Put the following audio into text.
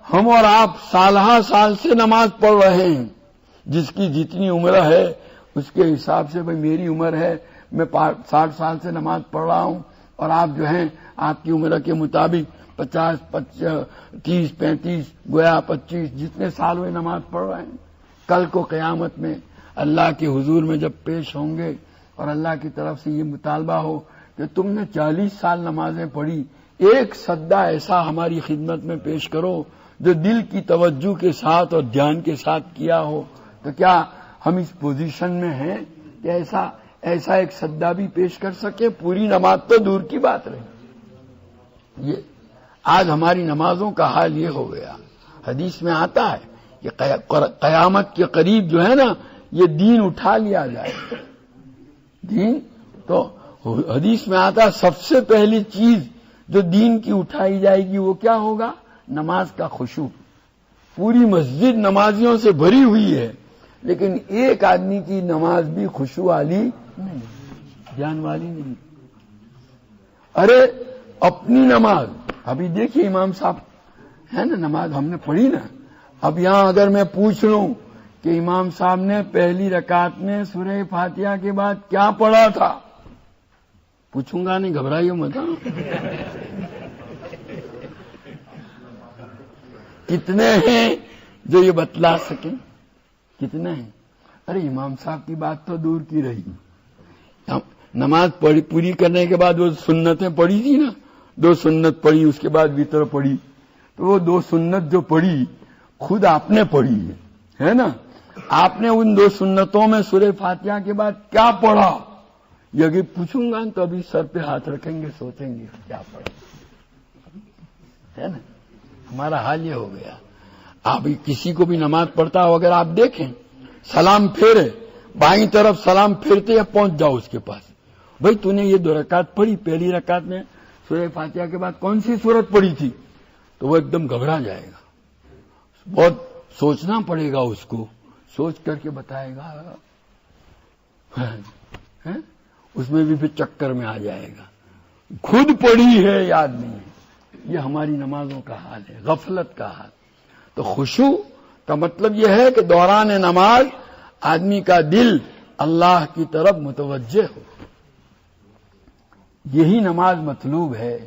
ہم اور آپ سالہ سال سے نماز پڑھ رہے ہیں، جس کی جتنی عمر ہے اس کے حساب سے، بھئی میری عمر ہے، میں 60 سال سے نماز پڑھ رہا ہوں، اور آپ جو ہیں آپ کی عمر کے مطابق 50 30 35 گویا 25 جتنے سال ہوئے نماز پڑھ رہے ہیں. کل کو قیامت میں اللہ کے حضور میں جب پیش ہوں گے اور اللہ کی طرف سے یہ مطالبہ ہو کہ تم نے 40 سال نمازیں پڑھی، ایک سجدہ ایسا ہماری خدمت میں پیش کرو جو دل کی توجہ کے ساتھ اور دھیان کے ساتھ کیا ہو، تو کیا ہم اس پوزیشن میں ہیں کہ ایسا ایک سجدہ بھی پیش کر سکے؟ پوری نماز تو دور کی بات رہی. یہ آج ہماری نمازوں کا حال یہ ہو گیا. حدیث میں آتا ہے کہ قیامت کے قریب جو ہے نا یہ دین اٹھا لیا جائے. دین تو حدیث میں آتا ہے سب سے پہلی چیز جو دین کی اٹھائی جائے گی وہ کیا ہوگا؟ نماز کا خشوع. پوری مسجد نمازیوں سے بھری ہوئی ہے، لیکن ایک آدمی کی نماز بھی خشوع والی نہیں، دھیان والی نہیں. ارے اپنی نماز ابھی دیکھیے، امام صاحب ہے نا، نماز ہم نے پڑھی نا. اب یہاں اگر میں پوچھ لوں کہ امام صاحب نے پہلی رکعت میں سورہ فاتحہ کے بعد کیا پڑھا تھا، پوچھوں گا نہیں، گھبرائیے مت. کتنے ہیں جو یہ بتلا سکیں؟ کتنے ہیں؟ ارے امام صاحب کی بات تو دور کی رہی. نماز پوری کرنے کے بعد وہ سنتیں پڑھی تھی نا، 2 سنت پڑھی، اس کے بعد وتر پڑھی. تو وہ 2 سنت جو پڑھی خود آپ نے پڑھی ہے نا. آپ نے ان 2 سنتوں میں سورہ فاتحہ کے بعد کیا پڑھا؟ یہ اگر پوچھوں گا تو ابھی سر پہ ہاتھ رکھیں گے، سوچیں گے کیا پڑھا ہے نا. ہمارا حال یہ ہو گیا. آپ کسی کو بھی نماز پڑھتا ہو اگر آپ دیکھیں، سلام پھیرے، بائیں طرف سلام پھیرتے یا پہنچ جاؤ اس کے پاس، بھئی تو نے یہ 2 رکعت پڑھی، پہلی رکعت میں سورہ فاتحہ کے بعد کون سی سورت پڑھی تھی؟ تو وہ ایک دم گھبرا جائے گا، بہت سوچنا پڑے گا، اس کو سوچ کر کے بتائے گا. اس میں بھی پھر چکر میں آ جائے گا، خود پڑھی ہے یاد نہیں ہے. یہ ہماری نمازوں کا حال ہے، غفلت کا حال. تو خشوع کا مطلب یہ ہے کہ دوران نماز آدمی کا دل اللہ کی طرف متوجہ ہو. یہی نماز مطلوب ہے.